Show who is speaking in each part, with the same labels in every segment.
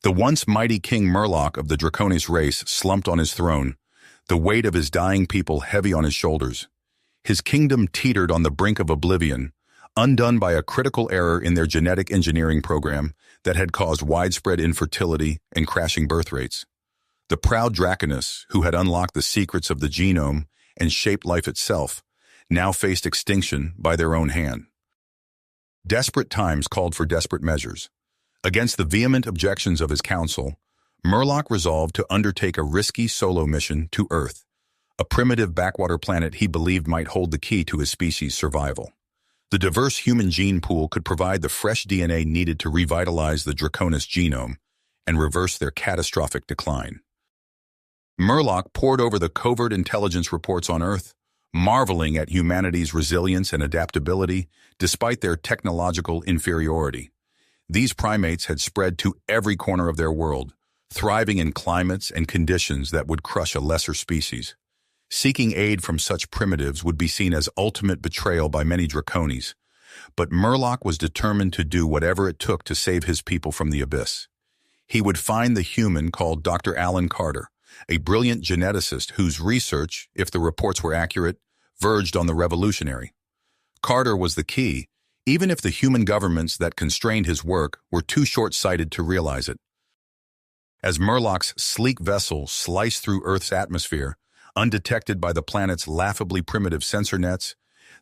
Speaker 1: The once mighty King Murloc of the Draconis race slumped on his throne, the weight of his dying people heavy on his shoulders. His kingdom teetered on the brink of oblivion, undone by a critical error in their genetic engineering program that had caused widespread infertility and crashing birth rates. The proud Draconis, who had unlocked the secrets of the genome and shaped life itself, now faced extinction by their own hand. Desperate times called for desperate measures. Against the vehement objections of his council, Murloc resolved to undertake a risky solo mission to Earth, a primitive backwater planet he believed might hold the key to his species' survival. The diverse human gene pool could provide the fresh DNA needed to revitalize the Draconis genome and reverse their catastrophic decline. Murloc pored over the covert intelligence reports on Earth, marveling at humanity's resilience and adaptability despite their technological inferiority. These primates had spread to every corner of their world, thriving in climates and conditions that would crush a lesser species. Seeking aid from such primitives would be seen as ultimate betrayal by many Draconis, but Murloc was determined to do whatever it took to save his people from the abyss. He would find the human called Dr. Alan Carter, a brilliant geneticist whose research, if the reports were accurate, verged on the revolutionary. Carter was the key, even if the human governments that constrained his work were too short-sighted to realize it. As Murloc's sleek vessel sliced through Earth's atmosphere, undetected by the planet's laughably primitive sensor nets,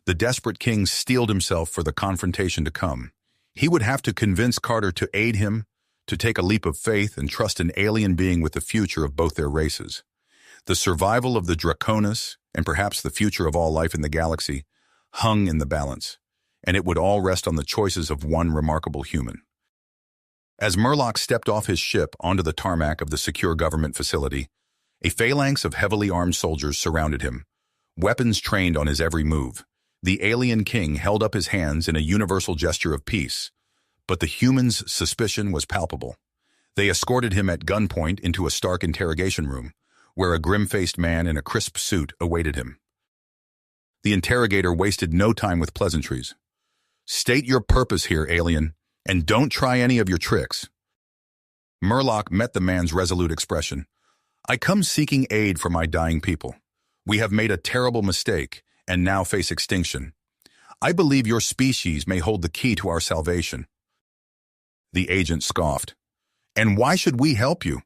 Speaker 1: the desperate king steeled himself for the confrontation to come. He would have to convince Carter to aid him, to take a leap of faith and trust an alien being with the future of both their races. The survival of the Draconis, and perhaps the future of all life in the galaxy, hung in the balance, and it would all rest on the choices of one remarkable human. As Murloc stepped off his ship onto the tarmac of the secure government facility, a phalanx of heavily armed soldiers surrounded him, weapons trained on his every move. The alien king held up his hands in a universal gesture of peace, but the humans' suspicion was palpable. They escorted him at gunpoint into a stark interrogation room, where a grim-faced man in a crisp suit awaited him. The interrogator wasted no time with pleasantries. "State your purpose here, alien, and don't try any of your tricks." Murloc met the man's resolute expression. "I come seeking aid for my dying people. We have made a terrible mistake and now face extinction. I believe your species may hold the key to our salvation." The agent scoffed. "And why should we help you?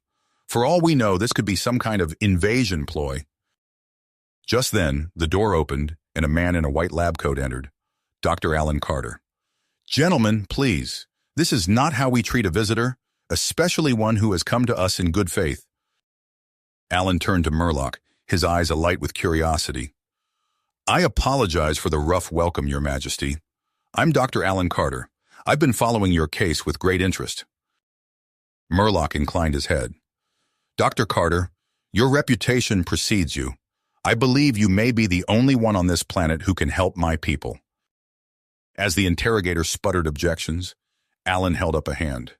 Speaker 1: For all we know, this could be some kind of invasion ploy." Just then, the door opened and a man in a white lab coat entered. Dr. Alan Carter. "Gentlemen, please, this is not how we treat a visitor, especially one who has come to us in good faith." Alan turned to Murloc, his eyes alight with curiosity. "I apologize for the rough welcome, Your Majesty. I'm Dr. Alan Carter. I've been following your case with great interest." Murloc inclined his head. "Dr. Carter, your reputation precedes you. I believe you may be the only one on this planet who can help my people." As the interrogator sputtered objections, Alan held up a hand.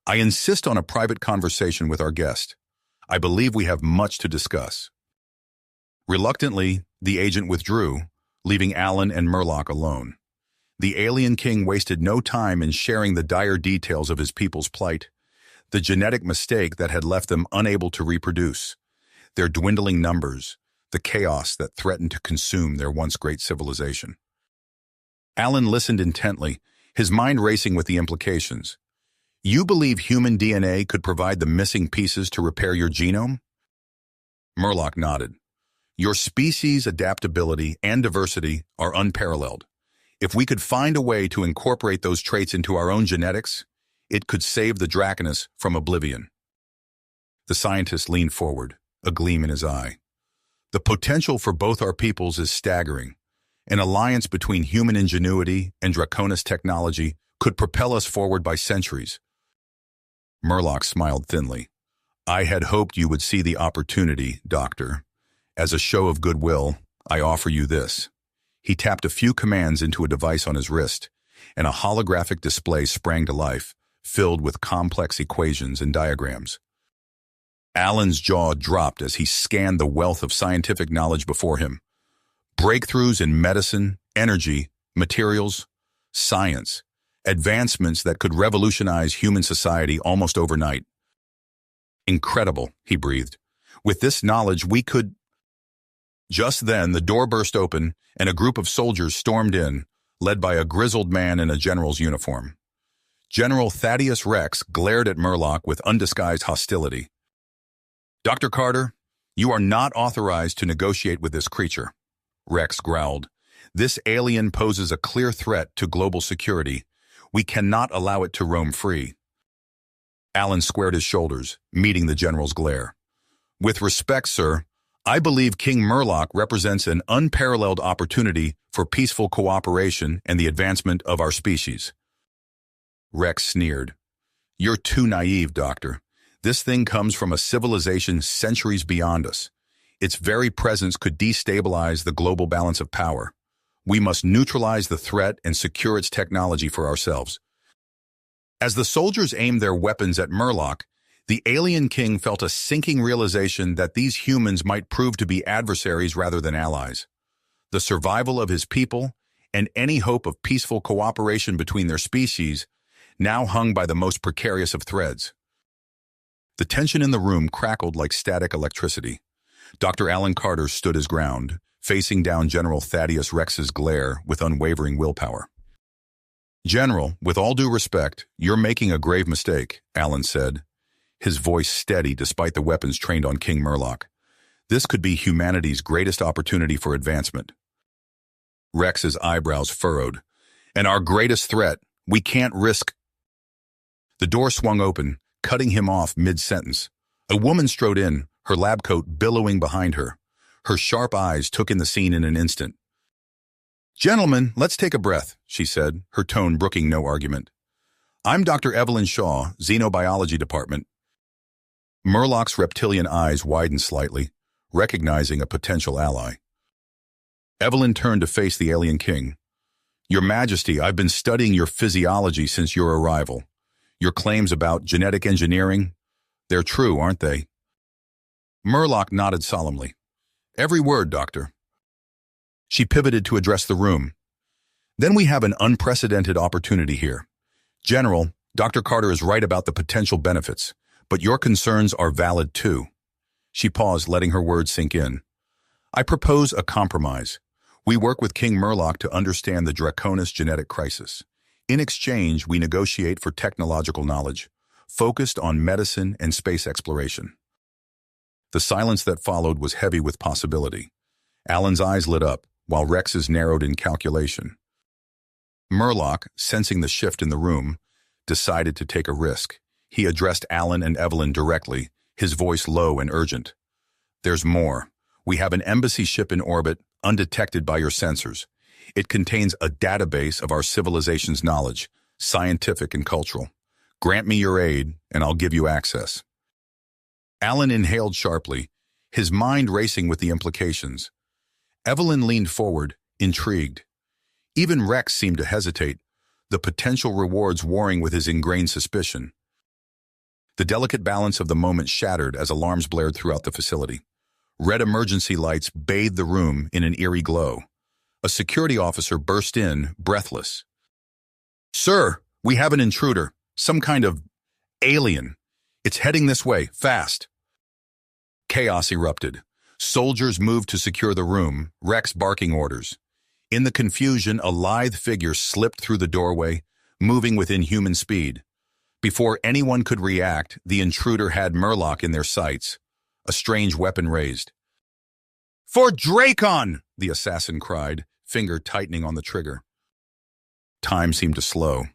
Speaker 1: "I insist on a private conversation with our guest. I believe we have much to discuss." Reluctantly, the agent withdrew, leaving Alan and Murloc alone. The alien king wasted no time in sharing the dire details of his people's plight, the genetic mistake that had left them unable to reproduce, their dwindling numbers, the chaos that threatened to consume their once great civilization. Alan listened intently, his mind racing with the implications. "You believe human DNA could provide the missing pieces to repair your genome?" Murloc nodded. "Your species' adaptability and diversity are unparalleled. If we could find a way to incorporate those traits into our own genetics, it could save the Draconis from oblivion." The scientist leaned forward, a gleam in his eye. "The potential for both our peoples is staggering. An alliance between human ingenuity and Draconis technology could propel us forward by centuries." Murloc smiled thinly. "I had hoped you would see the opportunity, Doctor. As a show of goodwill, I offer you this." He tapped a few commands into a device on his wrist, and a holographic display sprang to life, filled with complex equations and diagrams. Alan's jaw dropped as he scanned the wealth of scientific knowledge before him. Breakthroughs in medicine, energy, materials, science, advancements that could revolutionize human society almost overnight. Incredible, he breathed. With this knowledge, we could... Just then, the door burst open, and a group of soldiers stormed in, led by a grizzled man in a general's uniform. General Thaddeus Rex glared at Murlock with undisguised hostility. "Dr. Carter, you are not authorized to negotiate with this creature," Rex growled. "This alien poses a clear threat to global security. We cannot allow it to roam free." Alan squared his shoulders, meeting the general's glare. "With respect, sir, I believe King Murlock represents an unparalleled opportunity for peaceful cooperation and the advancement of our species." Rex sneered. "You're too naive, Doctor. This thing comes from a civilization centuries beyond us. Its very presence could destabilize the global balance of power. We must neutralize the threat and secure its technology for ourselves." As the soldiers aimed their weapons at Murlock, the alien king felt a sinking realization that these humans might prove to be adversaries rather than allies. The survival of his people, and any hope of peaceful cooperation between their species, now hung by the most precarious of threads. The tension in the room crackled like static electricity. Dr. Alan Carter stood his ground, facing down General Thaddeus Rex's glare with unwavering willpower. "General, with all due respect, you're making a grave mistake," Alan said, his voice steady despite the weapons trained on King Murlock. "This could be humanity's greatest opportunity for advancement." Rex's eyebrows furrowed. "And our greatest threat, we can't risk..." The door swung open, cutting him off mid-sentence. A woman strode in, her lab coat billowing behind her. Her sharp eyes took in the scene in an instant. "Gentlemen, let's take a breath," she said, her tone brooking no argument. "I'm Dr. Evelyn Shaw, Xenobiology Department." Murlock's reptilian eyes widened slightly, recognizing a potential ally. Evelyn turned to face the alien king. "Your Majesty, I've been studying your physiology since your arrival. Your claims about genetic engineering, they're true, aren't they?" Murlock nodded solemnly. "Every word, Doctor." She pivoted to address the room. "Then we have an unprecedented opportunity here. General, Dr. Carter is right about the potential benefits, but your concerns are valid too." She paused, letting her words sink in. "I propose a compromise. We work with King Murlock to understand the Draconis genetic crisis. In exchange, we negotiate for technological knowledge, focused on medicine and space exploration." The silence that followed was heavy with possibility. Alan's eyes lit up, while Rex's narrowed in calculation. Murlock, sensing the shift in the room, decided to take a risk. He addressed Alan and Evelyn directly, his voice low and urgent. "There's more. We have an embassy ship in orbit, undetected by your sensors. It contains a database of our civilization's knowledge, scientific and cultural. Grant me your aid, and I'll give you access." Alan inhaled sharply, his mind racing with the implications. Evelyn leaned forward, intrigued. Even Rex seemed to hesitate, the potential rewards warring with his ingrained suspicion. The delicate balance of the moment shattered as alarms blared throughout the facility. Red emergency lights bathed the room in an eerie glow. A security officer burst in, breathless. "Sir, we have an intruder, some kind of alien. It's heading this way, fast." Chaos erupted. Soldiers moved to secure the room, Rex barking orders. In the confusion, a lithe figure slipped through the doorway, moving with inhuman speed. Before anyone could react, the intruder had Murlock in their sights, a strange weapon raised. "For Dracon!" the assassin cried, finger tightening on the trigger. Time seemed to slow.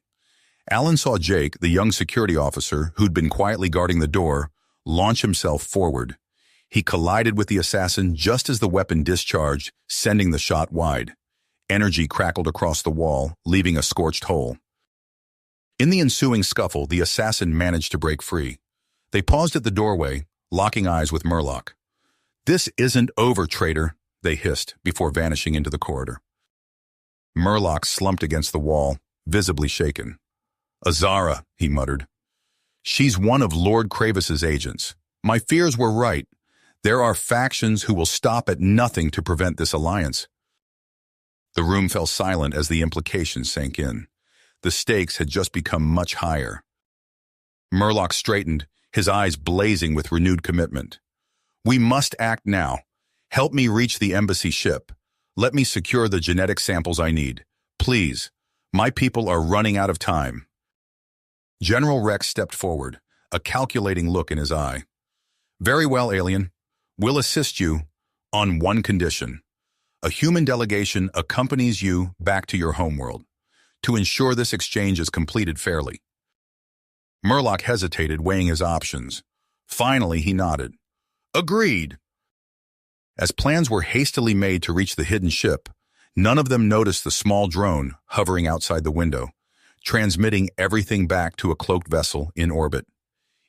Speaker 1: Alan saw Jake, the young security officer who'd been quietly guarding the door, launch himself forward. He collided with the assassin just as the weapon discharged, sending the shot wide. Energy crackled across the wall, leaving a scorched hole. In the ensuing scuffle, the assassin managed to break free. They paused at the doorway, locking eyes with Murlock. "This isn't over, traitor," they hissed before vanishing into the corridor. Murlock slumped against the wall, visibly shaken. "Azara," he muttered. "She's one of Lord Kravis's agents. My fears were right. There are factions who will stop at nothing to prevent this alliance." The room fell silent as the implications sank in. The stakes had just become much higher. Murlock straightened, his eyes blazing with renewed commitment. "We must act now. Help me reach the embassy ship. Let me secure the genetic samples I need. Please, my people are running out of time." General Rex stepped forward, a calculating look in his eye. "Very well, alien. We'll assist you on one condition. A human delegation accompanies you back to your homeworld to ensure this exchange is completed fairly." Murloc hesitated, weighing his options. Finally, he nodded. "Agreed." As plans were hastily made to reach the hidden ship, none of them noticed the small drone hovering outside the window, transmitting everything back to a cloaked vessel in orbit.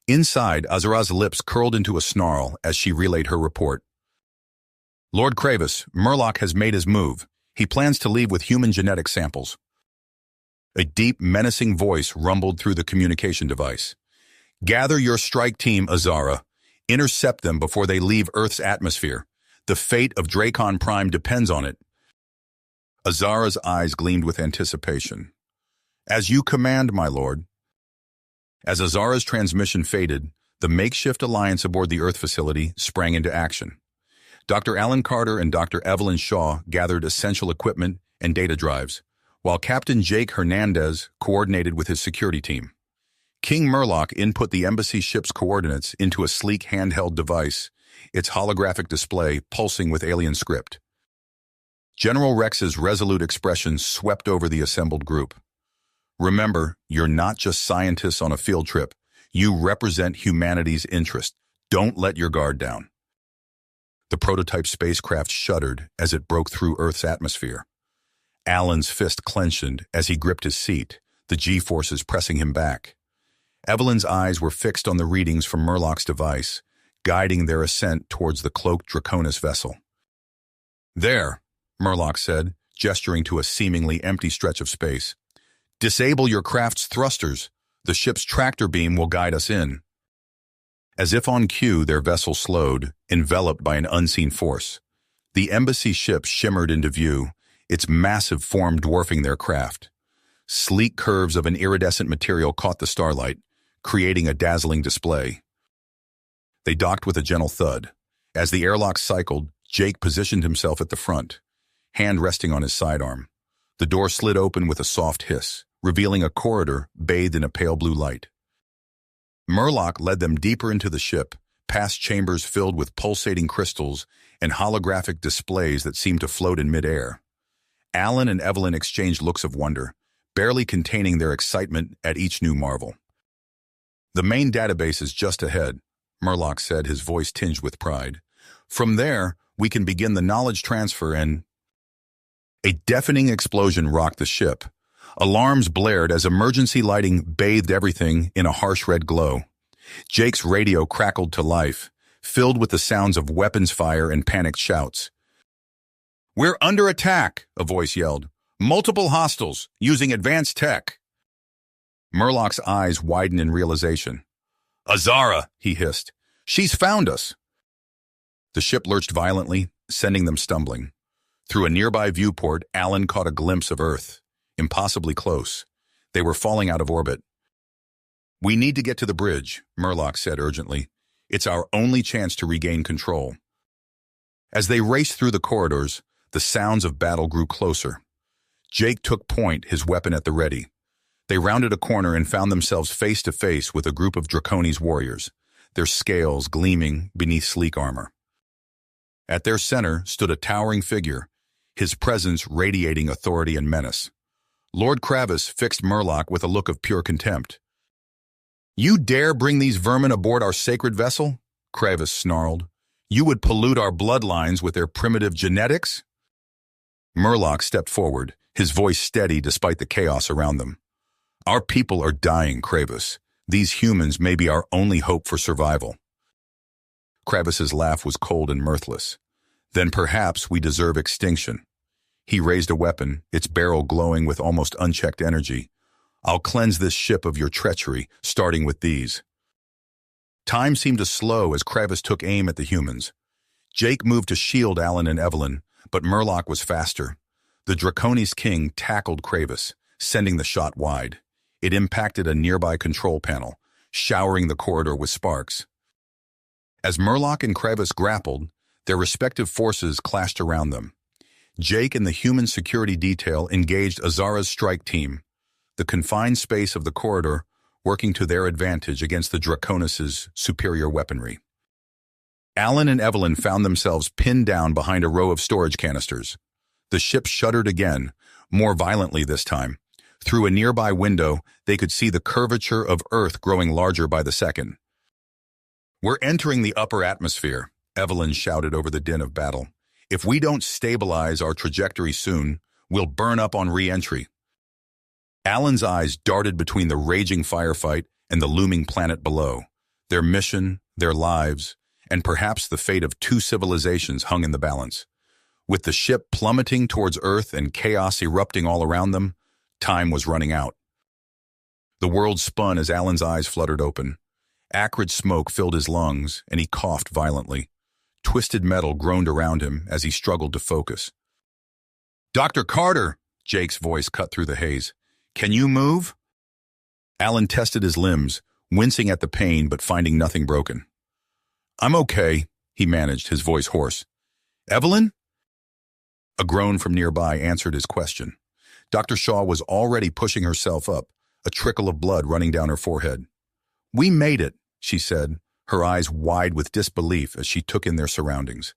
Speaker 1: Inside, Azara's lips curled into a snarl as she relayed her report. "Lord Kravis, Murloc has made his move. He plans to leave with human genetic samples." A deep, menacing voice rumbled through the communication device. "Gather your strike team, Azara. Intercept them before they leave Earth's atmosphere. The fate of Dracon Prime depends on it." Azara's eyes gleamed with anticipation. "As you command, my lord." As Azara's transmission faded, the makeshift alliance aboard the Earth facility sprang into action. Dr. Alan Carter and Dr. Evelyn Shaw gathered essential equipment and data drives, while Captain Jake Hernandez coordinated with his security team. King Murloc input the embassy ship's coordinates into a sleek handheld device, its holographic display pulsing with alien script. General Rex's resolute expression swept over the assembled group. "Remember, you're not just scientists on a field trip. You represent humanity's interest. Don't let your guard down." The prototype spacecraft shuddered as it broke through Earth's atmosphere. Alan's fist clenched as he gripped his seat, the G-forces pressing him back. Evelyn's eyes were fixed on the readings from Murloc's device, guiding their ascent towards the cloaked Draconis vessel. "There," Murloc said, gesturing to a seemingly empty stretch of space. "Disable your craft's thrusters. The ship's tractor beam will guide us in." As if on cue, their vessel slowed, enveloped by an unseen force. The embassy ship shimmered into view, its massive form dwarfing their craft. Sleek curves of an iridescent material caught the starlight, creating a dazzling display. They docked with a gentle thud. As the airlock cycled, Jake positioned himself at the front, hand resting on his sidearm. The door slid open with a soft hiss, revealing a corridor bathed in a pale blue light. Murloc led them deeper into the ship, past chambers filled with pulsating crystals and holographic displays that seemed to float in midair. Alan and Evelyn exchanged looks of wonder, barely containing their excitement at each new marvel. "The main database is just ahead," Murloc said, his voice tinged with pride. "From there, we can begin the knowledge transfer and—" A deafening explosion rocked the ship. Alarms blared as emergency lighting bathed everything in a harsh red glow. Jake's radio crackled to life, filled with the sounds of weapons fire and panicked shouts. "We're under attack," a voice yelled. "Multiple hostiles, using advanced tech." Murloc's eyes widened in realization. "Azara," he hissed. "She's found us." The ship lurched violently, sending them stumbling. Through a nearby viewport, Alan caught a glimpse of Earth. Impossibly close. They were falling out of orbit. "We need to get to the bridge," Murloc said urgently. "It's our only chance to regain control." As they raced through the corridors, the sounds of battle grew closer. Jake took point, his weapon at the ready. They rounded a corner and found themselves face to face with a group of Draconis warriors, their scales gleaming beneath sleek armor. At their center stood a towering figure, his presence radiating authority and menace. Lord Kravis fixed Murloc with a look of pure contempt. "You dare bring these vermin aboard our sacred vessel?" Kravis snarled. "You would pollute our bloodlines with their primitive genetics?" Murloc stepped forward, his voice steady despite the chaos around them. "Our people are dying, Kravis. These humans may be our only hope for survival." Kravis's laugh was cold and mirthless. "Then perhaps we deserve extinction." He raised a weapon, its barrel glowing with almost unchecked energy. "I'll cleanse this ship of your treachery, starting with these." Time seemed to slow as Kravis took aim at the humans. Jake moved to shield Alan and Evelyn, but Murloc was faster. The Draconis King tackled Kravis, sending the shot wide. It impacted a nearby control panel, showering the corridor with sparks. As Murloc and Crevice grappled, their respective forces clashed around them. Jake and the human security detail engaged Azara's strike team, the confined space of the corridor working to their advantage against the Draconis' superior weaponry. Alan and Evelyn found themselves pinned down behind a row of storage canisters. The ship shuddered again, more violently this time. Through a nearby window, they could see the curvature of Earth growing larger by the second. "We're entering the upper atmosphere," Evelyn shouted over the din of battle. "If we don't stabilize our trajectory soon, we'll burn up on re-entry." Alan's eyes darted between the raging firefight and the looming planet below. Their mission, their lives, and perhaps the fate of two civilizations hung in the balance. With the ship plummeting towards Earth and chaos erupting all around them, time was running out. The world spun as Alan's eyes fluttered open. Acrid smoke filled his lungs, and he coughed violently. Twisted metal groaned around him as he struggled to focus. "Dr. Carter!" Jake's voice cut through the haze. "Can you move?" Alan tested his limbs, wincing at the pain but finding nothing broken. "I'm okay," he managed, his voice hoarse. "Evelyn?" A groan from nearby answered his question. Dr. Shaw was already pushing herself up, a trickle of blood running down her forehead. "We made it," she said, her eyes wide with disbelief as she took in their surroundings.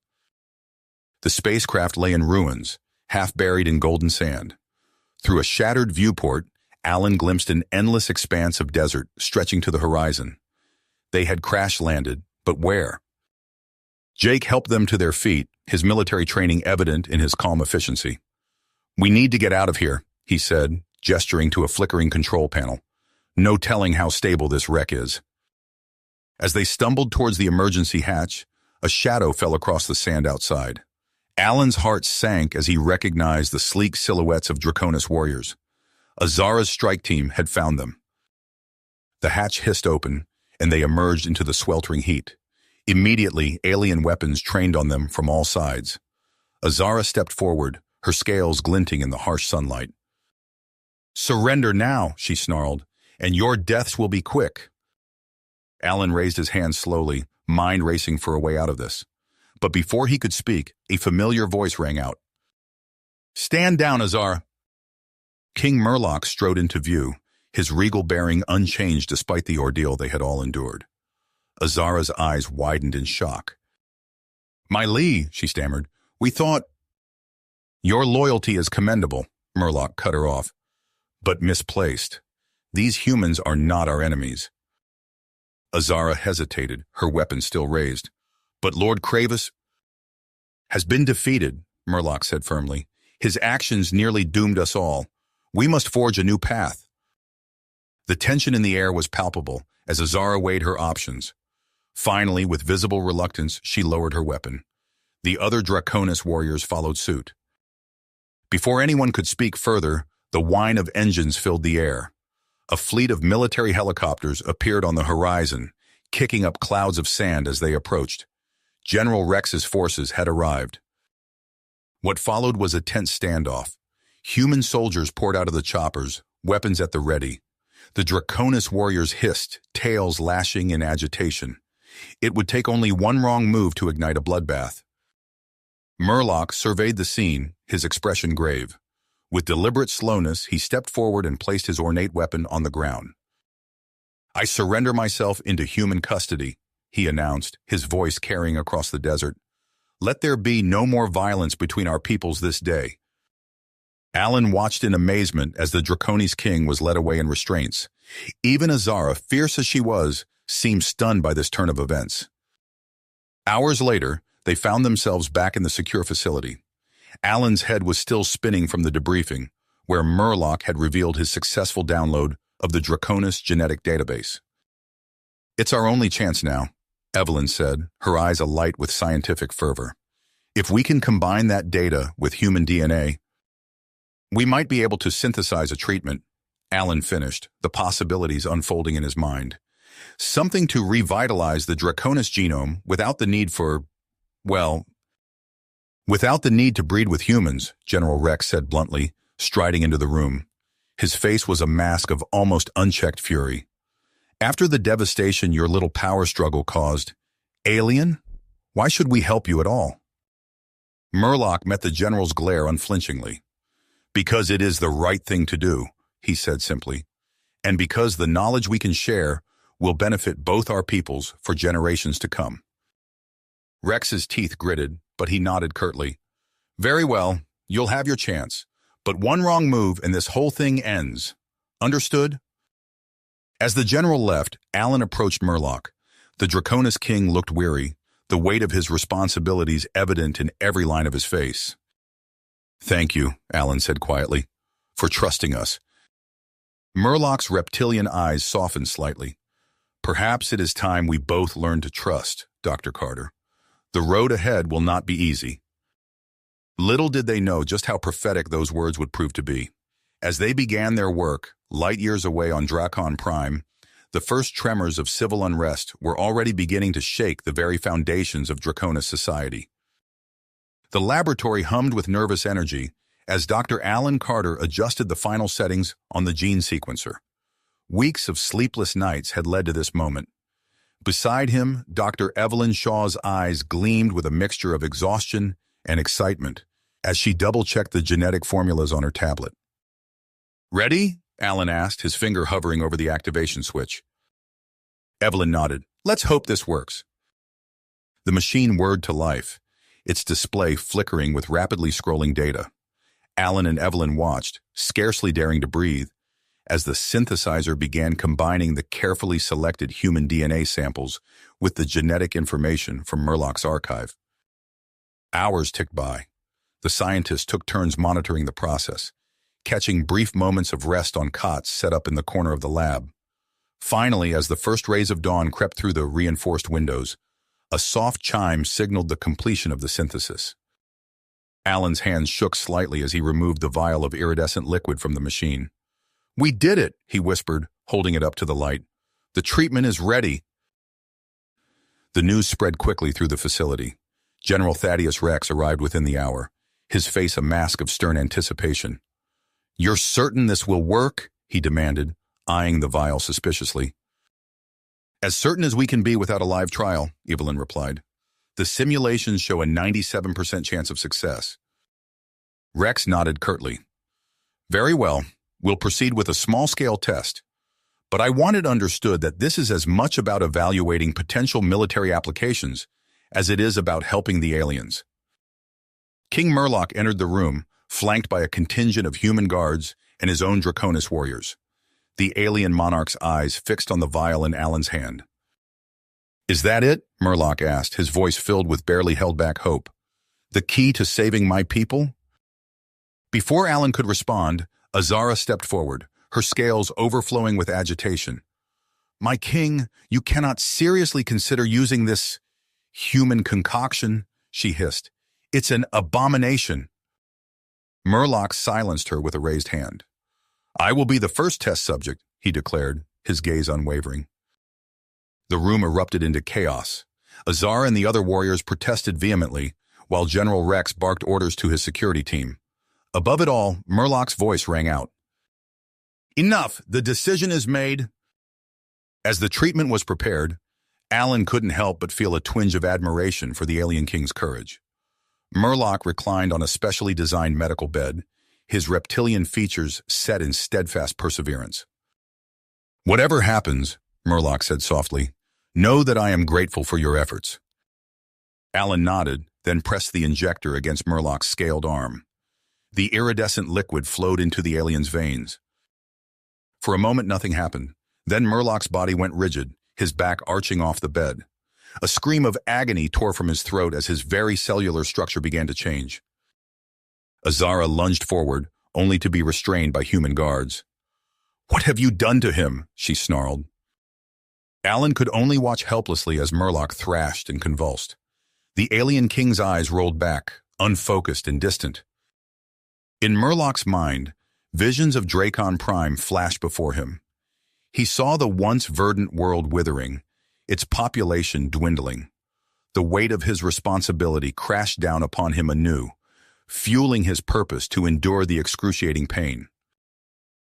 Speaker 1: The spacecraft lay in ruins, half buried in golden sand. Through a shattered viewport, Alan glimpsed an endless expanse of desert stretching to the horizon. They had crash-landed, but where? Jake helped them to their feet, his military training evident in his calm efficiency. "We need to get out of here," he said, gesturing to a flickering control panel. "No telling how stable this wreck is." As they stumbled towards the emergency hatch, a shadow fell across the sand outside. Alan's heart sank as he recognized the sleek silhouettes of Draconis warriors. Azara's strike team had found them. The hatch hissed open, and they emerged into the sweltering heat. Immediately, alien weapons trained on them from all sides. Azara stepped forward, her scales glinting in the harsh sunlight. "Surrender now," she snarled, "and your deaths will be quick." Alan raised his hand slowly, mind racing for a way out of this. But before he could speak, a familiar voice rang out. "Stand down, Azara." King Murloc strode into view, his regal bearing unchanged despite the ordeal they had all endured. Azara's eyes widened in shock. "My Lee," she stammered, "we thought—" "Your loyalty is commendable," Murloc cut her off, "but misplaced. These humans are not our enemies." Azara hesitated, her weapon still raised. "But Lord Kravis has been defeated," Murloc said firmly. "His actions nearly doomed us all. We must forge a new path." The tension in the air was palpable as Azara weighed her options. Finally, with visible reluctance, she lowered her weapon. The other Draconis warriors followed suit. Before anyone could speak further, the whine of engines filled the air. A fleet of military helicopters appeared on the horizon, kicking up clouds of sand as they approached. General Rex's forces had arrived. What followed was a tense standoff. Human soldiers poured out of the choppers, weapons at the ready. The Draconis warriors hissed, tails lashing in agitation. It would take only one wrong move to ignite a bloodbath. Murloc surveyed the scene, his expression grave. With deliberate slowness, he stepped forward and placed his ornate weapon on the ground. "I surrender myself into human custody," he announced, his voice carrying across the desert. "Let there be no more violence between our peoples this day." Alan watched in amazement as the Draconis king was led away in restraints. Even Azara, fierce as she was, seemed stunned by this turn of events. Hours later, they found themselves back in the secure facility. Alan's head was still spinning from the debriefing, where Murloc had revealed his successful download of the Draconis genetic database. "It's our only chance now," Evelyn said, her eyes alight with scientific fervor. "If we can combine that data with human DNA, we might be able to synthesize a treatment." Alan finished, the possibilities unfolding in his mind. Something to revitalize the Draconis genome without the need for, well, without the need to breed with humans, General Rex said bluntly, striding into the room. His face was a mask of almost unchecked fury. After the devastation your little power struggle caused, alien, why should we help you at all? Murloc met the general's glare unflinchingly. Because it is the right thing to do, he said simply, and because the knowledge we can share will benefit both our peoples for generations to come. Rex's teeth gritted, but he nodded curtly. Very well, you'll have your chance, but one wrong move and this whole thing ends. Understood? As the general left, Alan approached Murloc. The Draconis king looked weary, the weight of his responsibilities evident in every line of his face. Thank you, Alan said quietly, for trusting us. Murloc's reptilian eyes softened slightly. Perhaps it is time we both learn to trust, Dr. Carter. The road ahead will not be easy. Little did they know just how prophetic those words would prove to be. As they began their work, light years away on Dracon Prime, the first tremors of civil unrest were already beginning to shake the very foundations of Draconis society. The laboratory hummed with nervous energy as Dr. Alan Carter adjusted the final settings on the gene sequencer. Weeks of sleepless nights had led to this moment. Beside him, Dr. Evelyn Shaw's eyes gleamed with a mixture of exhaustion and excitement as she double-checked the genetic formulas on her tablet. Ready? Alan asked, his finger hovering over the activation switch. Evelyn nodded. Let's hope this works. The machine whirred to life, its display flickering with rapidly scrolling data. Alan and Evelyn watched, scarcely daring to breathe, as the synthesizer began combining the carefully selected human DNA samples with the genetic information from Murloc's archive. Hours ticked by. The scientists took turns monitoring the process, catching brief moments of rest on cots set up in the corner of the lab. Finally, as the first rays of dawn crept through the reinforced windows, a soft chime signaled the completion of the synthesis. Alan's hands shook slightly as he removed the vial of iridescent liquid from the machine. We did it, he whispered, holding it up to the light. The treatment is ready. The news spread quickly through the facility. General Thaddeus Rex arrived within the hour, his face a mask of stern anticipation. You're certain this will work? He demanded, eyeing the vial suspiciously. As certain as we can be without a live trial, Evelyn replied. The simulations show a 97% chance of success. Rex nodded curtly. Very well, we'll proceed with a small-scale test. But I want it understood that this is as much about evaluating potential military applications as it is about helping the aliens. King Murloc entered the room, flanked by a contingent of human guards and his own Draconis warriors. The alien monarch's eyes fixed on the vial in Alan's hand. Is that it? Murloc asked, his voice filled with barely held-back hope. The key to saving my people? Before Alan could respond, Azara stepped forward, her scales overflowing with agitation. My king, you cannot seriously consider using this human concoction, she hissed. It's an abomination. Murloc silenced her with a raised hand. I will be the first test subject, he declared, his gaze unwavering. The room erupted into chaos. Azara and the other warriors protested vehemently, while General Rex barked orders to his security team. Above it all, Murloc's voice rang out. Enough! The decision is made. As the treatment was prepared, Alan couldn't help but feel a twinge of admiration for the alien king's courage. Murloc reclined on a specially designed medical bed, his reptilian features set in steadfast perseverance. Whatever happens, Murloc said softly, know that I am grateful for your efforts. Alan nodded, then pressed the injector against Murloc's scaled arm. The iridescent liquid flowed into the alien's veins. For a moment, nothing happened. Then Murloc's body went rigid, his back arching off the bed. A scream of agony tore from his throat as his very cellular structure began to change. Azara lunged forward, only to be restrained by human guards. What have you done to him? She snarled. Alan could only watch helplessly as Murloc thrashed and convulsed. The alien king's eyes rolled back, unfocused and distant. In Murloc's mind, visions of Dracon Prime flashed before him. He saw the once verdant world withering, its population dwindling. The weight of his responsibility crashed down upon him anew, fueling his purpose to endure the excruciating pain.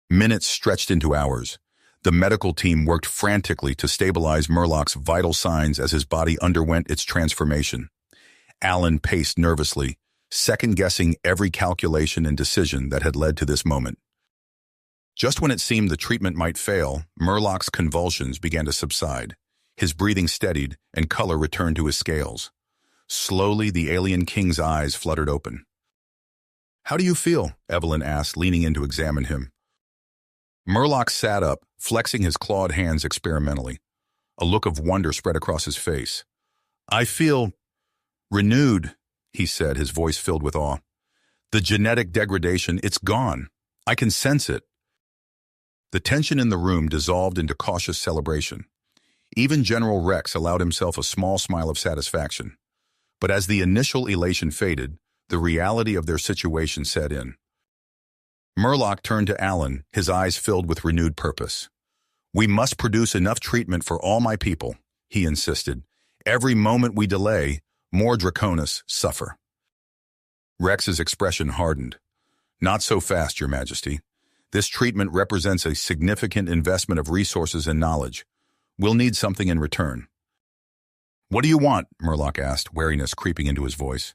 Speaker 1: Minutes stretched into hours. The medical team worked frantically to stabilize Murlock's vital signs as his body underwent its transformation. Alan paced nervously, second-guessing every calculation and decision that had led to this moment. Just when it seemed the treatment might fail, Murlock's convulsions began to subside. His breathing steadied, and color returned to his scales. Slowly, the alien king's eyes fluttered open. "How do you feel?" Evelyn asked, leaning in to examine him. Murlock sat up, flexing his clawed hands experimentally. A look of wonder spread across his face. "I feel renewed," he said, his voice filled with awe. "The genetic degradation, it's gone. I can sense it." The tension in the room dissolved into cautious celebration. Even General Rex allowed himself a small smile of satisfaction. But as the initial elation faded, the reality of their situation set in. Murlock turned to Alan, his eyes filled with renewed purpose. "We must produce enough treatment for all my people," he insisted. "Every moment we delay, more Draconis suffer." Rex's expression hardened. "Not so fast, Your Majesty. This treatment represents a significant investment of resources and knowledge. We'll need something in return." "What do you want?" Murlock asked, wariness creeping into his voice.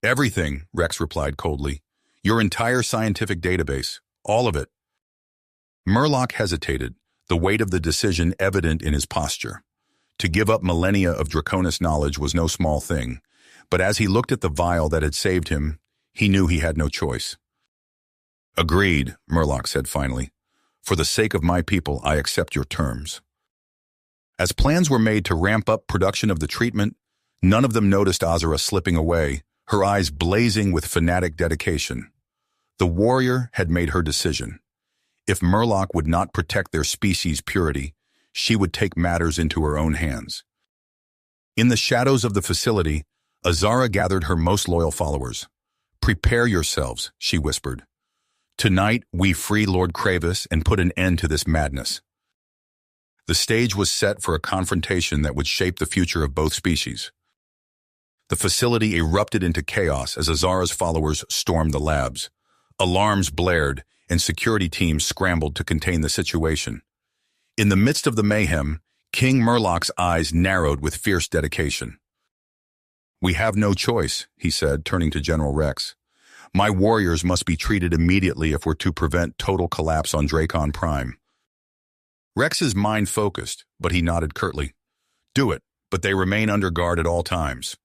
Speaker 1: "Everything," Rex replied coldly. "Your entire scientific database. All of it." Murlock hesitated, the weight of the decision evident in his posture. To give up millennia of Draconis knowledge was no small thing, but as he looked at the vial that had saved him, he knew he had no choice. "Agreed," Murlock said finally. "For the sake of my people, I accept your terms." As plans were made to ramp up production of the treatment, none of them noticed Azura slipping away, her eyes blazing with fanatic dedication. The warrior had made her decision. If Murlock would not protect their species' purity, she would take matters into her own hands. In the shadows of the facility, Azura gathered her most loyal followers. "Prepare yourselves," she whispered. "Tonight, we free Lord Kravis and put an end to this madness." The stage was set for a confrontation that would shape the future of both species. The facility erupted into chaos as Azara's followers stormed the labs. Alarms blared, and security teams scrambled to contain the situation. In the midst of the mayhem, King Murlock's eyes narrowed with fierce dedication. "We have no choice," he said, turning to General Rex. "My warriors must be treated immediately if we're to prevent total collapse on Dracon Prime." Rex's mind focused, but he nodded curtly. "Do it, but they remain under guard at all times."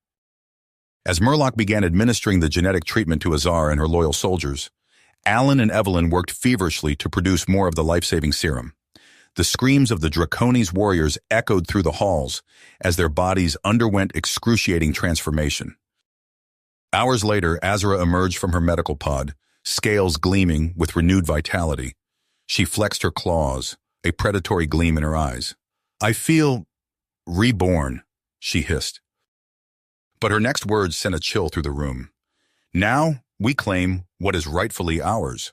Speaker 1: As Murlock began administering the genetic treatment to Azara and her loyal soldiers, Alan and Evelyn worked feverishly to produce more of the life-saving serum. The screams of the Draconis warriors echoed through the halls as their bodies underwent excruciating transformation. Hours later, Azura emerged from her medical pod, scales gleaming with renewed vitality. She flexed her claws, a predatory gleam in her eyes. "I feel reborn," she hissed. But her next words sent a chill through the room. "Now, we claim what is rightfully ours."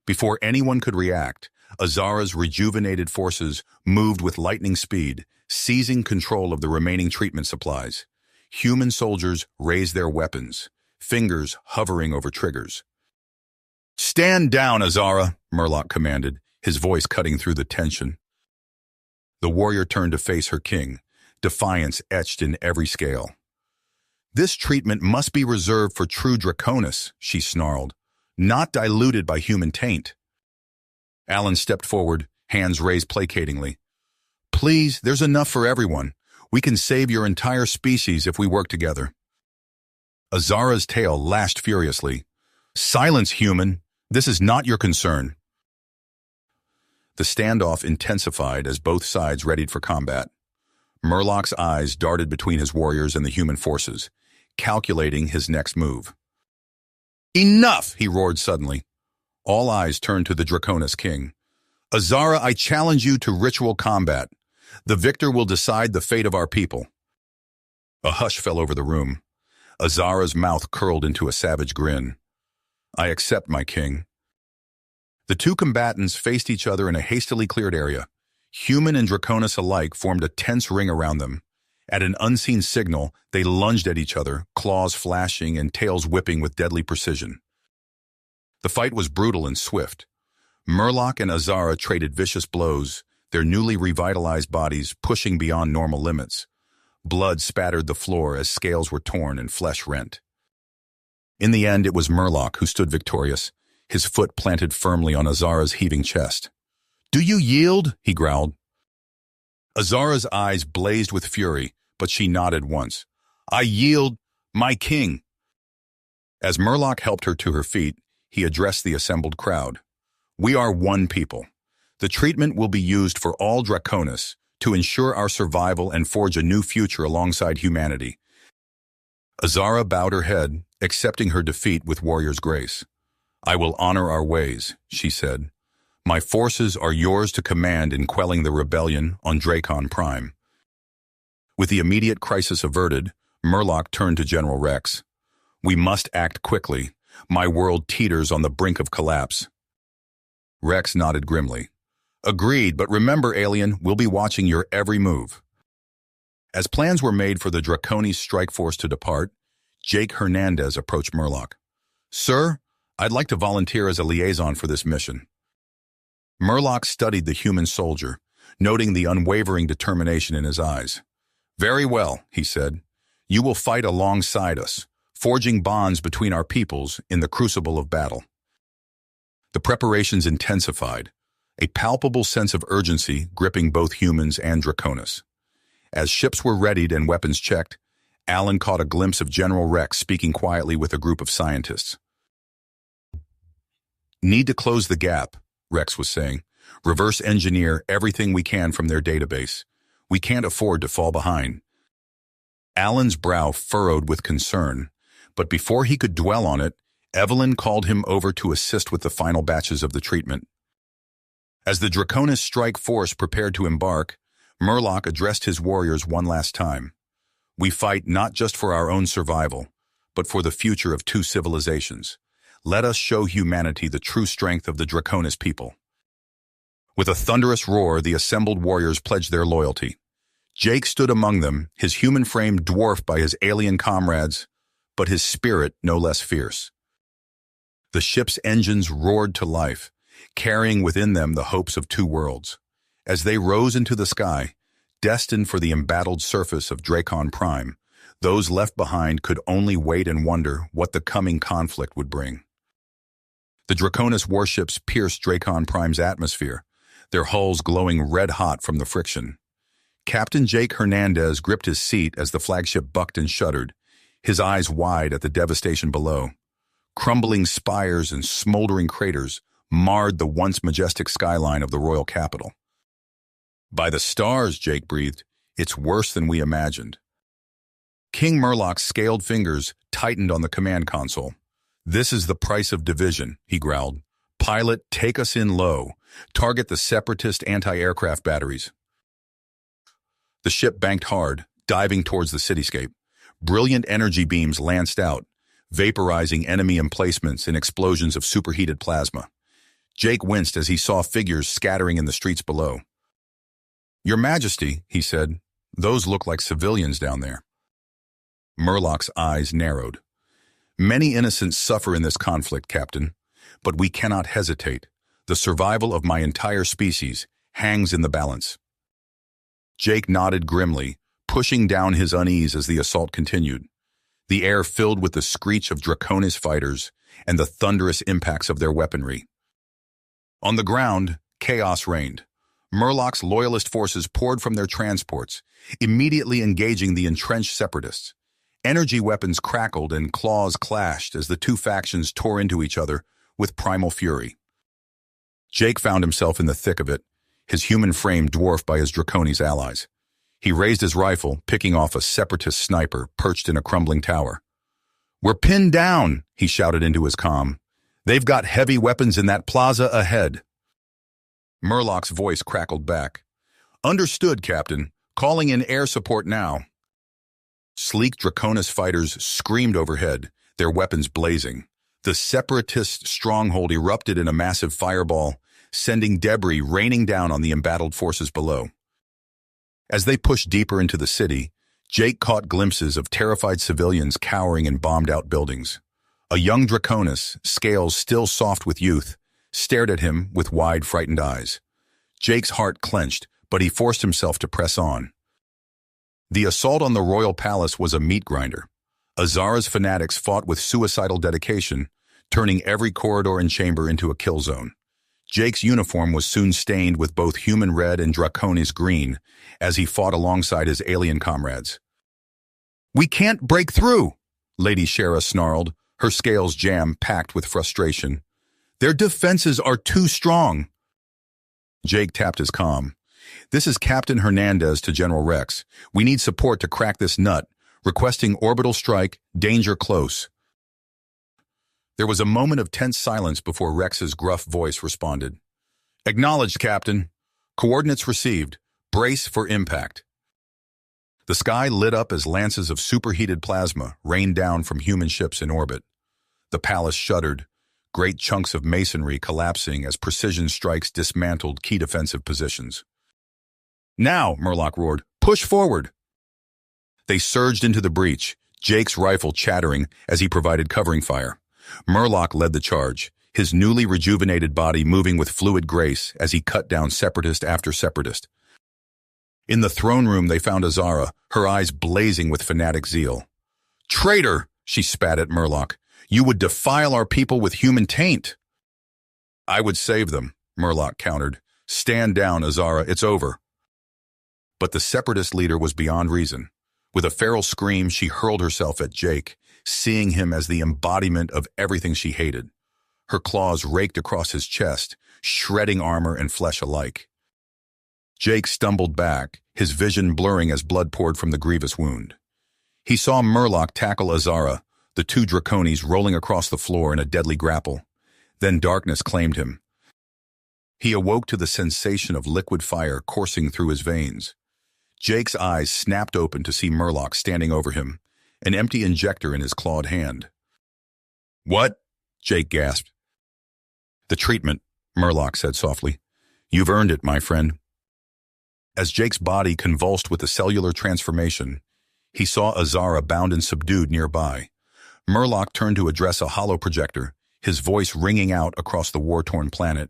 Speaker 1: Before anyone could react, Azara's rejuvenated forces moved with lightning speed, seizing control of the remaining treatment supplies. Human soldiers raised their weapons, fingers hovering over triggers. "Stand down, Azara," Murlock commanded, his voice cutting through the tension. The warrior turned to face her king, defiance etched in every scale. "This treatment must be reserved for true Draconis," she snarled, "not diluted by human taint." Alan stepped forward, hands raised placatingly. "Please, there's enough for everyone. We can save your entire species if we work together." Azara's tail lashed furiously. "Silence, human! This is not your concern." The standoff intensified as both sides readied for combat. Murlock's eyes darted between his warriors and the human forces, calculating his next move. "Enough!" he roared suddenly. All eyes turned to the Draconis king. "Azara, I challenge you to ritual combat. The victor will decide the fate of our people." A hush fell over the room. Azara's mouth curled into a savage grin. "I accept, my king." The two combatants faced each other in a hastily cleared area. Human and Draconis alike formed a tense ring around them. At an unseen signal, they lunged at each other, claws flashing and tails whipping with deadly precision. The fight was brutal and swift. Murloc and Azara traded vicious blows, their newly revitalized bodies pushing beyond normal limits. Blood spattered the floor as scales were torn and flesh rent. In the end, it was Murloc who stood victorious, his foot planted firmly on Azara's heaving chest. "Do you yield?" he growled. Azara's eyes blazed with fury, but she nodded once. "I yield, my king." As Murloc helped her to her feet, he addressed the assembled crowd. "We are one people. The treatment will be used for all Draconis to ensure our survival and forge a new future alongside humanity." Azara bowed her head, accepting her defeat with warrior's grace. "I will honor our ways," she said. "My forces are yours to command in quelling the rebellion on Dracon Prime." With the immediate crisis averted, Murloc turned to General Rex. "We must act quickly. My world teeters on the brink of collapse." Rex nodded grimly. "Agreed, but remember, alien, we'll be watching your every move." As plans were made for the Draconis strike force to depart, Jake Hernandez approached Murloc. "Sir, I'd like to volunteer as a liaison for this mission." Murloc studied the human soldier, noting the unwavering determination in his eyes. "Very well," he said. "You will fight alongside us, forging bonds between our peoples in the crucible of battle." The preparations intensified, a palpable sense of urgency gripping both humans and Draconis. As ships were readied and weapons checked, Alan caught a glimpse of General Rex speaking quietly with a group of scientists. "Need to close the gap," Rex was saying. "Reverse engineer everything we can from their database. We can't afford to fall behind." Alan's brow furrowed with concern, but before he could dwell on it, Evelyn called him over to assist with the final batches of the treatment. As the Draconis strike force prepared to embark, Murloc addressed his warriors one last time. "We fight not just for our own survival, but for the future of two civilizations. Let us show humanity the true strength of the Draconis people." With a thunderous roar, the assembled warriors pledged their loyalty. Jake stood among them, his human frame dwarfed by his alien comrades, but his spirit no less fierce. The ship's engines roared to life, carrying within them the hopes of two worlds. As they rose into the sky, destined for the embattled surface of Dracon Prime, those left behind could only wait and wonder what the coming conflict would bring. The Draconis warships pierced Dracon Prime's atmosphere, their hulls glowing red-hot from the friction. Captain Jake Hernandez gripped his seat as the flagship bucked and shuddered, his eyes wide at the devastation below. Crumbling spires and smoldering craters marred the once majestic skyline of the royal capital. "By the stars," Jake breathed, "it's worse than we imagined." King Murloc's scaled fingers tightened on the command console. "This is the price of division," he growled. "Pilot, take us in low. Target the separatist anti-aircraft batteries." The ship banked hard, diving towards the cityscape. Brilliant energy beams lanced out, vaporizing enemy emplacements in explosions of superheated plasma. Jake winced as he saw figures scattering in the streets below. "Your Majesty," he said, "those look like civilians down there." Murloc's eyes narrowed. "Many innocents suffer in this conflict, Captain, but we cannot hesitate. The survival of my entire species hangs in the balance." Jake nodded grimly, pushing down his unease as the assault continued. The air filled with the screech of Draconis fighters and the thunderous impacts of their weaponry. On the ground, chaos reigned. Murloc's loyalist forces poured from their transports, immediately engaging the entrenched separatists. Energy weapons crackled and claws clashed as the two factions tore into each other with primal fury. Jake found himself in the thick of it, his human frame dwarfed by his Draconis allies. He raised his rifle, picking off a separatist sniper perched in a crumbling tower. "We're pinned down," he shouted into his comm. "They've got heavy weapons in that plaza ahead." Murloc's voice crackled back. "Understood, Captain. Calling in air support now." Sleek Draconis fighters screamed overhead, their weapons blazing. The separatist stronghold erupted in a massive fireball, sending debris raining down on the embattled forces below. As they pushed deeper into the city, Jake caught glimpses of terrified civilians cowering in bombed-out buildings. A young Draconis, scales still soft with youth, stared at him with wide, frightened eyes. Jake's heart clenched, but he forced himself to press on. The assault on the royal palace was a meat grinder. Azara's fanatics fought with suicidal dedication, turning every corridor and chamber into a kill zone. Jake's uniform was soon stained with both human red and draconis green as he fought alongside his alien comrades. "We can't break through," Lady Shara snarled, her scales jam-packed with frustration. "Their defenses are too strong." Jake tapped his comm. "This is Captain Hernandez to General Rex. We need support to crack this nut. Requesting orbital strike, danger close." There was a moment of tense silence before Rex's gruff voice responded. "Acknowledged, Captain. Coordinates received. Brace for impact." The sky lit up as lances of superheated plasma rained down from human ships in orbit. The palace shuddered, great chunks of masonry collapsing as precision strikes dismantled key defensive positions. "Now," Murloc roared, "push forward." They surged into the breach, Jake's rifle chattering as he provided covering fire. Murloc led the charge, his newly rejuvenated body moving with fluid grace as he cut down separatist after separatist. In the throne room they found Azara, her eyes blazing with fanatic zeal. "Traitor!" she spat at Murloc. "You would defile our people with human taint." "I would save them," Murloc countered. "Stand down, Azara, it's over." But the separatist leader was beyond reason. With a feral scream, she hurled herself at Jake, seeing him as the embodiment of everything she hated. Her claws raked across his chest, shredding armor and flesh alike. Jake stumbled back, his vision blurring as blood poured from the grievous wound. He saw Murloc tackle Azara, the two draconis rolling across the floor in a deadly grapple. Then darkness claimed him. He awoke to the sensation of liquid fire coursing through his veins. Jake's eyes snapped open to see Murloc standing over him, an empty injector in his clawed hand. "What?" Jake gasped. "The treatment," Murloc said softly. "You've earned it, my friend." As Jake's body convulsed with the cellular transformation, he saw Azara bound and subdued nearby. Murloc turned to address a hollow projector, his voice ringing out across the war-torn planet.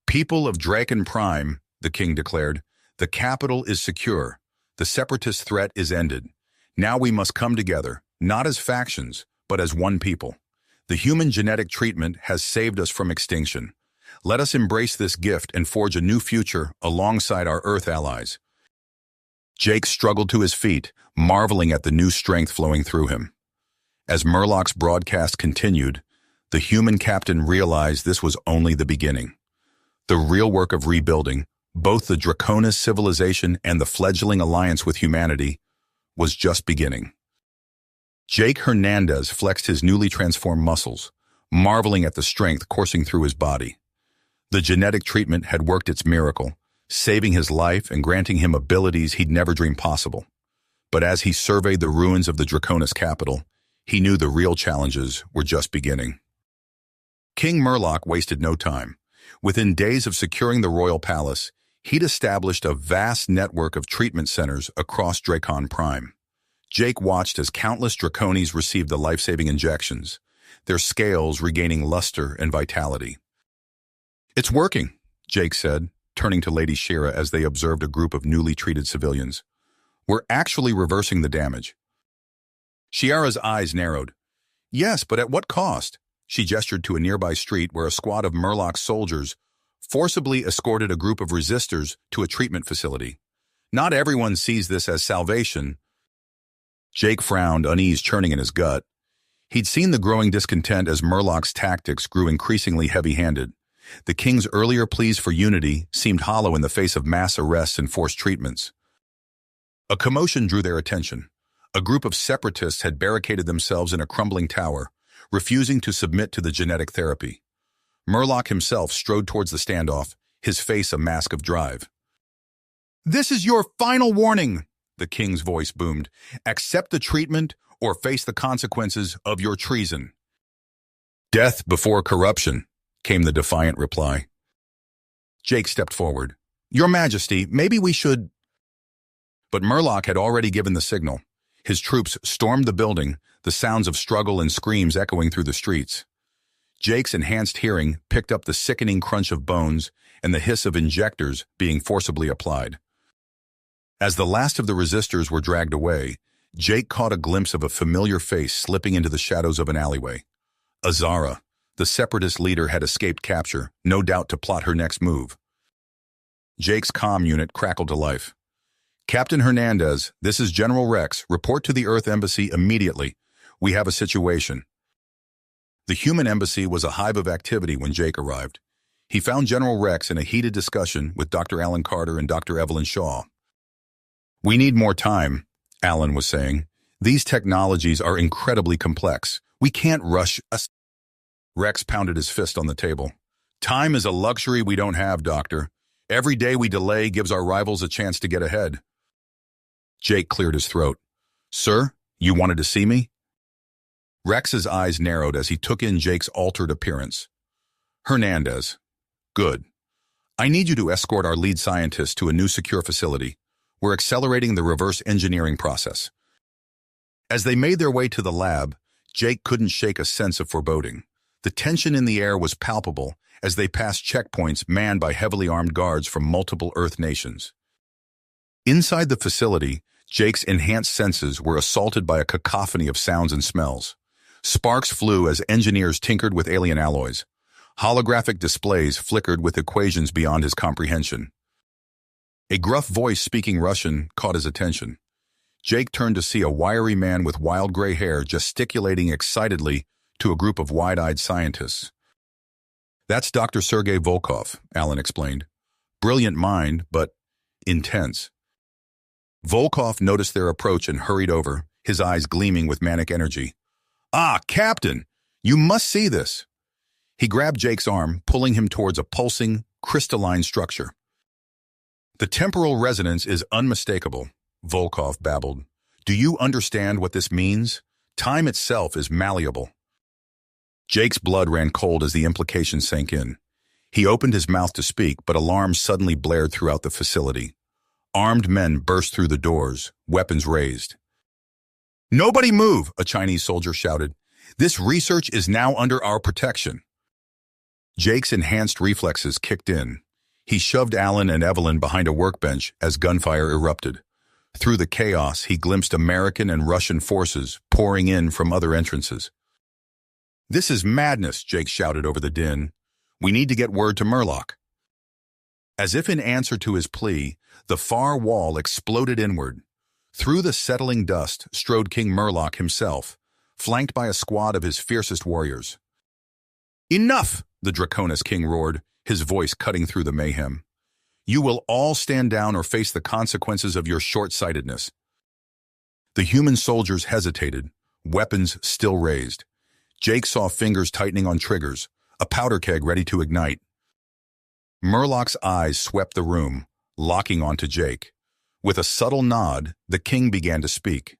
Speaker 1: "People of Draken Prime," the king declared, "the capital is secure. The separatist threat is ended. Now we must come together, not as factions, but as one people. The human genetic treatment has saved us from extinction. Let us embrace this gift and forge a new future alongside our Earth allies." Jake struggled to his feet, marveling at the new strength flowing through him. As Murloc's broadcast continued, the human captain realized this was only the beginning. The real work of rebuilding, both the Draconis civilization and the fledgling alliance with humanity, was just beginning. Jake Hernandez flexed his newly transformed muscles, marveling at the strength coursing through his body. The genetic treatment had worked its miracle, saving his life and granting him abilities he'd never dreamed possible. But as he surveyed the ruins of the Draconis capital, he knew the real challenges were just beginning. King Murloc wasted no time. Within days of securing the royal palace, he'd established a vast network of treatment centers across Draken Prime. Jake watched as countless Draconis received the life-saving injections, their scales regaining luster and vitality. "It's working," Jake said, turning to Lady Shara as they observed a group of newly treated civilians. "We're actually reversing the damage." Shiara's eyes narrowed. "Yes, but at what cost?" She gestured to a nearby street where a squad of Murloc's soldiers forcibly escorted a group of resistors to a treatment facility. "Not everyone sees this as salvation." Jake frowned, unease churning in his gut. He'd seen the growing discontent as Murloc's tactics grew increasingly heavy-handed. The king's earlier pleas for unity seemed hollow in the face of mass arrests and forced treatments. A commotion drew their attention. A group of separatists had barricaded themselves in a crumbling tower, refusing to submit to the genetic therapy. Murloc himself strode towards the standoff, his face a mask of drive. "This is your final warning," the king's voice boomed. "Accept the treatment or face the consequences of your treason." "Death before corruption," came the defiant reply. Jake stepped forward. "Your Majesty, maybe we should—" But Murloc had already given the signal. His troops stormed the building, the sounds of struggle and screams echoing through the streets. Jake's enhanced hearing picked up the sickening crunch of bones and the hiss of injectors being forcibly applied. As the last of the resistors were dragged away, Jake caught a glimpse of a familiar face slipping into the shadows of an alleyway. Azara, the separatist leader, had escaped capture, no doubt to plot her next move. Jake's comm unit crackled to life. "Captain Hernandez, this is General Rex. Report to the Earth Embassy immediately. We have a situation." The human embassy was a hive of activity when Jake arrived. He found General Rex in a heated discussion with Dr. Alan Carter and Dr. Evelyn Shaw. "We need more time," Alan was saying. "These technologies are incredibly complex. We can't rush us." Rex pounded his fist on the table. "Time is a luxury we don't have, Doctor. Every day we delay gives our rivals a chance to get ahead." Jake cleared his throat. "Sir, you wanted to see me?" Rex's eyes narrowed as he took in Jake's altered appearance. "Hernandez. Good. I need you to escort our lead scientist to a new secure facility. We're accelerating the reverse engineering process." As they made their way to the lab, Jake couldn't shake a sense of foreboding. The tension in the air was palpable as they passed checkpoints manned by heavily armed guards from multiple Earth nations. Inside the facility, Jake's enhanced senses were assaulted by a cacophony of sounds and smells. Sparks flew as engineers tinkered with alien alloys. Holographic displays flickered with equations beyond his comprehension. A gruff voice speaking Russian caught his attention. Jake turned to see a wiry man with wild gray hair gesticulating excitedly to a group of wide-eyed scientists. "That's Dr. Sergei Volkov," Alan explained. "Brilliant mind, but intense." Volkov noticed their approach and hurried over, his eyes gleaming with manic energy. "Ah, Captain! You must see this!" He grabbed Jake's arm, pulling him towards a pulsing, crystalline structure. "The temporal resonance is unmistakable," Volkov babbled. "Do you understand what this means? Time itself is malleable." Jake's blood ran cold as the implication sank in. He opened his mouth to speak, but alarms suddenly blared throughout the facility. Armed men burst through the doors, weapons raised. "Nobody move!" a Chinese soldier shouted. "This research is now under our protection." Jake's enhanced reflexes kicked in. He shoved Alan and Evelyn behind a workbench as gunfire erupted. Through the chaos, he glimpsed American and Russian forces pouring in from other entrances. "This is madness," Jake shouted over the din. "We need to get word to Murloc." As if in answer to his plea, the far wall exploded inward. Through the settling dust strode King Murloc himself, flanked by a squad of his fiercest warriors. "Enough!" the Draconis king roared, his voice cutting through the mayhem. "You will all stand down or face the consequences of your short-sightedness." The human soldiers hesitated, weapons still raised. Jake saw fingers tightening on triggers, a powder keg ready to ignite. Murloc's eyes swept the room, locking onto Jake. With a subtle nod, the king began to speak.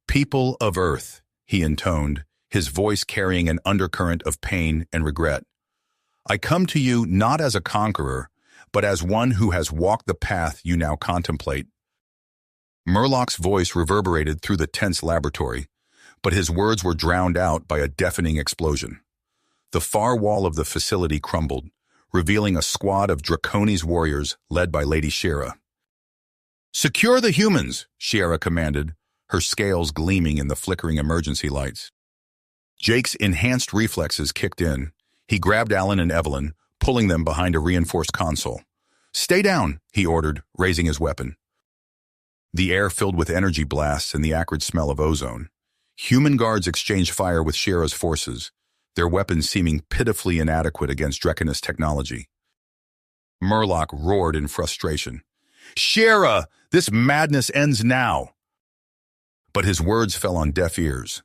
Speaker 1: "People of Earth," he intoned, his voice carrying an undercurrent of pain and regret. "I come to you not as a conqueror, but as one who has walked the path you now contemplate." Murloc's voice reverberated through the tense laboratory, but his words were drowned out by a deafening explosion. The far wall of the facility crumbled, revealing a squad of Draconis warriors led by Lady Shira. "Secure the humans," Shira commanded, her scales gleaming in the flickering emergency lights. Jake's enhanced reflexes kicked in. He grabbed Alan and Evelyn, pulling them behind a reinforced console. "Stay down," he ordered, raising his weapon. The air filled with energy blasts and the acrid smell of ozone. Human guards exchanged fire with Shira's forces, their weapons seeming pitifully inadequate against Draconis technology. Murloc roared in frustration. "Shira, this madness ends now!" But his words fell on deaf ears.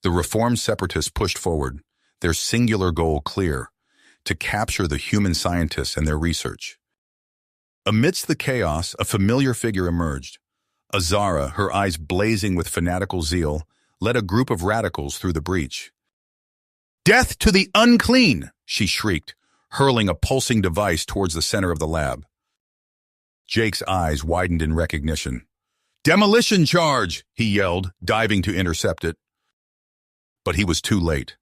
Speaker 1: The reformed separatists pushed forward, their singular goal clear: to capture the human scientists and their research. Amidst the chaos, a familiar figure emerged. Azara, her eyes blazing with fanatical zeal, led a group of radicals through the breach. "Death to the unclean!" she shrieked, hurling a pulsing device towards the center of the lab. Jake's eyes widened in recognition. "Demolition charge!" he yelled, diving to intercept it. But he was too late.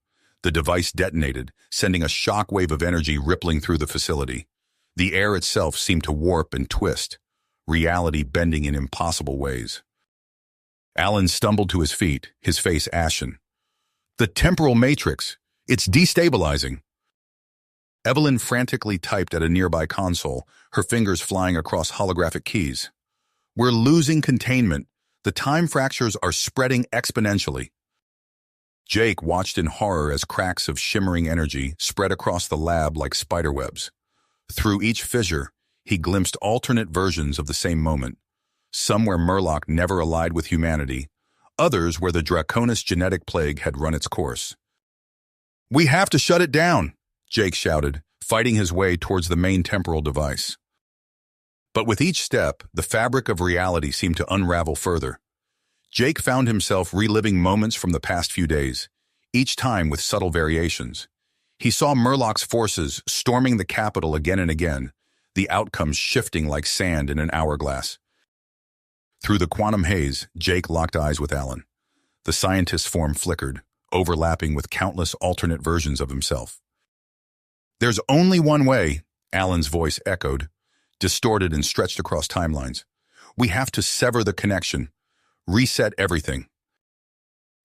Speaker 1: The device detonated, sending a shockwave of energy rippling through the facility. The air itself seemed to warp and twist, reality bending in impossible ways. Alan stumbled to his feet, his face ashen. The temporal matrix! It's destabilizing! Evelyn frantically typed at a nearby console, her fingers flying across holographic keys. We're losing containment. The time fractures are spreading exponentially. Jake watched in horror as cracks of shimmering energy spread across the lab like spiderwebs. Through each fissure, he glimpsed alternate versions of the same moment. Some where Murloc never allied with humanity, others where the Draconis genetic plague had run its course. "We have to shut it down!" Jake shouted, fighting his way towards the main temporal device. But with each step, the fabric of reality seemed to unravel further. Jake found himself reliving moments from the past few days, each time with subtle variations. He saw Murloc's forces storming the capital again and again, the outcomes shifting like sand in an hourglass. Through the quantum haze, Jake locked eyes with Alan. The scientist's form flickered, overlapping with countless alternate versions of himself. "There's only one way," Alan's voice echoed, distorted and stretched across timelines. "We have to sever the connection, reset everything."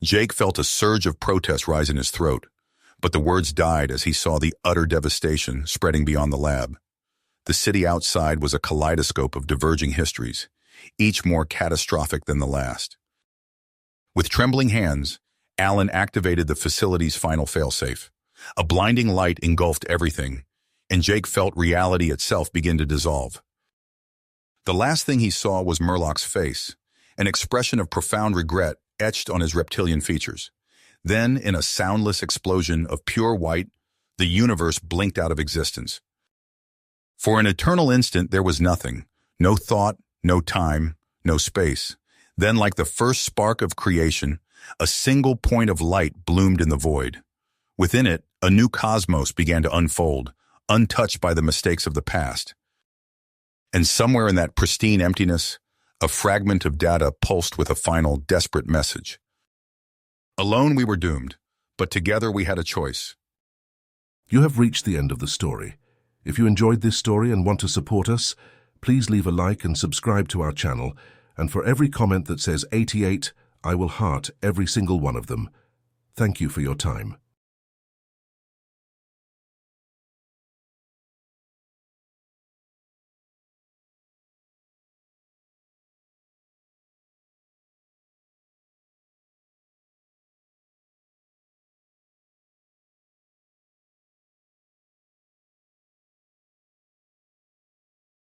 Speaker 1: Jake felt a surge of protest rise in his throat, but the words died as he saw the utter devastation spreading beyond the lab. The city outside was a kaleidoscope of diverging histories, each more catastrophic than the last. With trembling hands, Alan activated the facility's final failsafe. A blinding light engulfed everything, and Jake felt reality itself begin to dissolve. The last thing he saw was Murloc's face, an expression of profound regret etched on his reptilian features. Then, in a soundless explosion of pure white, the universe blinked out of existence. For an eternal instant there was nothing, no thought, no time, no space. Then, like the first spark of creation, a single point of light bloomed in the void. Within it, a new cosmos began to unfold, untouched by the mistakes of the past. And somewhere in that pristine emptiness, a fragment of data pulsed with a final, desperate message. Alone we were doomed, but together we had a choice.
Speaker 2: You have reached the end of the story. If you enjoyed this story and want to support us, please leave a like and subscribe to our channel, and for every comment that says 88, I will heart every single one of them. Thank you for your time.